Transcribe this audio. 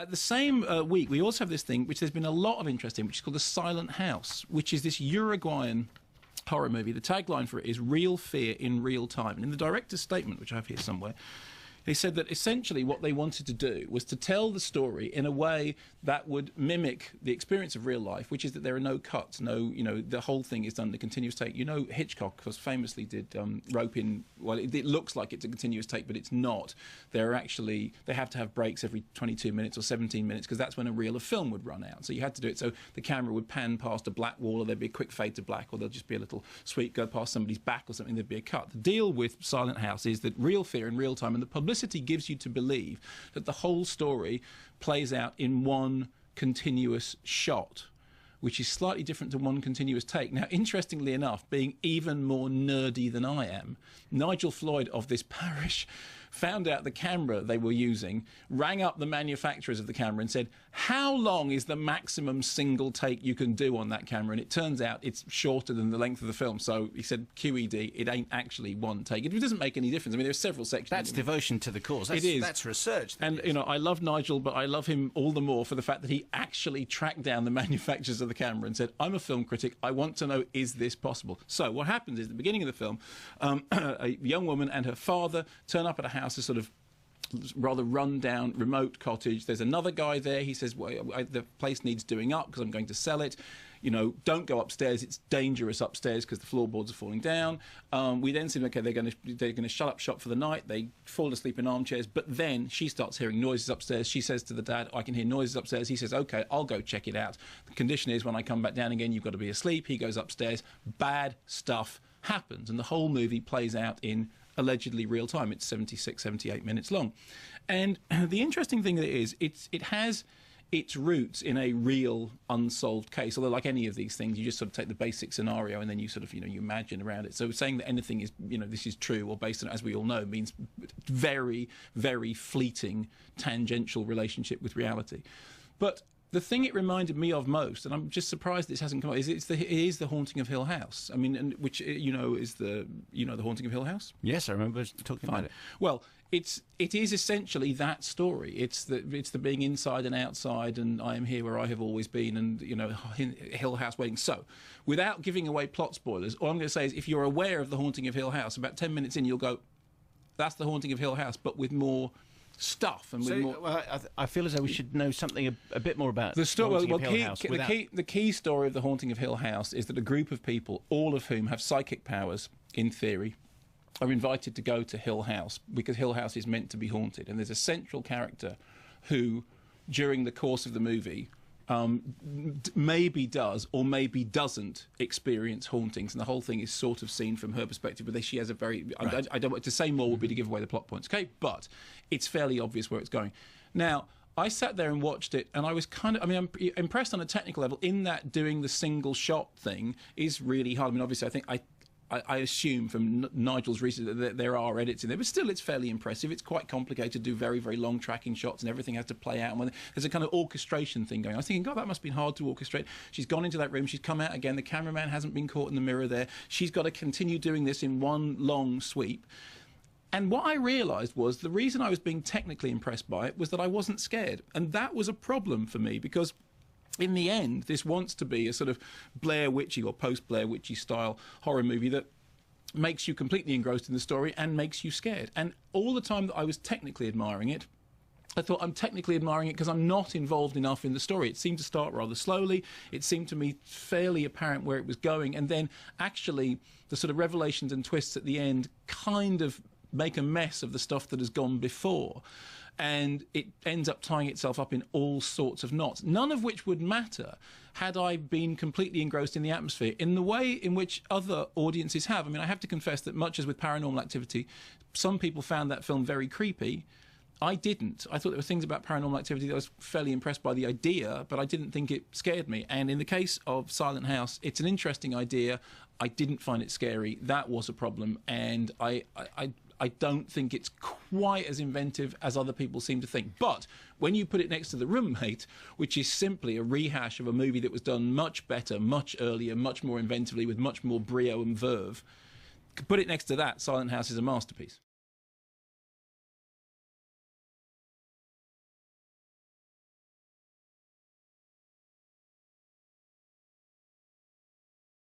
at the same week, we also have this thing which there's been a lot of interest in, which is called The Silent House, which is this Uruguayan horror movie. The tagline for it is "Real Fear in Real Time." And in the director's statement, which I have here somewhere, he said that essentially what they wanted to do was to tell the story in a way that would mimic the experience of real life, which is that there are no cuts, the whole thing is done in a continuous take. Hitchcock, because famously did rope in, well, it looks like it's a continuous take, but it's not. They have to have breaks every 22 minutes or 17 minutes, because that's when a reel of film would run out. So you had to do it so the camera would pan past a black wall, or there'd be a quick fade to black, or there'll just be a little sweep go past somebody's back or something, there'd be a cut. The deal with Silent House is that real fear in real time, and the publicity gives you to believe that the whole story plays out in one continuous shot, which is slightly different to one continuous take. Now, interestingly enough, being even more nerdy than I am, Nigel Floyd of this parish found out the camera they were using, rang up the manufacturers of the camera and said, how long is the maximum single take you can do on that camera? And it turns out it's shorter than the length of the film. So he said, QED, it ain't actually one take. It doesn't make any difference. I mean, there are several sections. That's devotion to the cause. It is. That's research. And, I love Nigel, but I love him all the more for the fact that he actually tracked down the manufacturers of the camera and said, I'm a film critic. I want to know, is this possible? So what happens is, at the beginning of the film, a young woman and her father turn up at a house, a sort of rather run-down, remote cottage. There's another guy there. He says, well, the place needs doing up because I'm going to sell it. Don't go upstairs. It's dangerous upstairs because the floorboards are falling down. We then see, okay, they're going to shut up shop for the night. They fall asleep in armchairs. But then she starts hearing noises upstairs. She says to the dad, I can hear noises upstairs. He says, okay, I'll go check it out. The condition is when I come back down again, you've got to be asleep. He goes upstairs. Bad stuff happens. And the whole movie plays out in allegedly real time. It's 76, 78 minutes long. And the interesting thing is, it has its roots in a real unsolved case. Although, like any of these things, you just sort of take the basic scenario and then you sort of, you imagine around it. So saying that anything is, this is true or based on it, as we all know, means very, very fleeting, tangential relationship with reality. But the thing it reminded me of most, and I'm just surprised this hasn't come up, is it is the Haunting of Hill House. I mean, which is the the Haunting of Hill House. Yes, I remember talking about it. Well, it is essentially that story. It's the being inside and outside, and I am here where I have always been, and Hill House waiting. So, without giving away plot spoilers, all I'm going to say is, if you're aware of the Haunting of Hill House, about 10 minutes in, you'll go, "That's the Haunting of Hill House," but with more stuff and with more. Well, I feel as though we should know something a bit more about the story. The key story of the Haunting of Hill House is that a group of people, all of whom have psychic powers, in theory, are invited to go to Hill House because Hill House is meant to be haunted. And there's a central character who, during the course of the movie, maybe does or maybe doesn't experience hauntings, and the whole thing is sort of seen from her perspective. But she has a very right. I don't want to say more would be to give away the plot points, okay? But it's fairly obvious where it's going. Now, I sat there and watched it, and I was I'm impressed on a technical level in that doing the single shot thing is really hard. I mean, obviously, I think I assume from Nigel's research that there are edits in there, but still it's fairly impressive. It's quite complicated to do very, very long tracking shots, and everything has to play out. And there's a kind of orchestration thing going on. I was thinking, God, that must have been hard to orchestrate. She's gone into that room, she's come out again, the cameraman hasn't been caught in the mirror there. She's got to continue doing this in one long sweep. And what I realised was the reason I was being technically impressed by it was that I wasn't scared. And that was a problem for me, because in the end, this wants to be a sort of Blair Witchy or post-Blair Witchy style horror movie that makes you completely engrossed in the story and makes you scared. And all the time that I was technically admiring it, I thought, I'm technically admiring it because I'm not involved enough in the story. It seemed to start rather slowly. It seemed to me fairly apparent where it was going. And then actually the sort of revelations and twists at the end kind of make a mess of the stuff that has gone before. And it ends up tying itself up in all sorts of knots, none of which would matter had I been completely engrossed in the atmosphere in the way in which other audiences have. I mean, I have to confess that much as with Paranormal Activity, some people found that film very creepy. I didn't. I thought there were things about Paranormal Activity that I was fairly impressed by the idea, but I didn't think it scared me. And in the case of Silent House, it's an interesting idea. I didn't find it scary. That was a problem. And I don't think it's quite as inventive as other people seem to think. But when you put it next to The Roommate, which is simply a rehash of a movie that was done much better, much earlier, much more inventively, with much more brio and verve, put it next to that, Silent House is a masterpiece.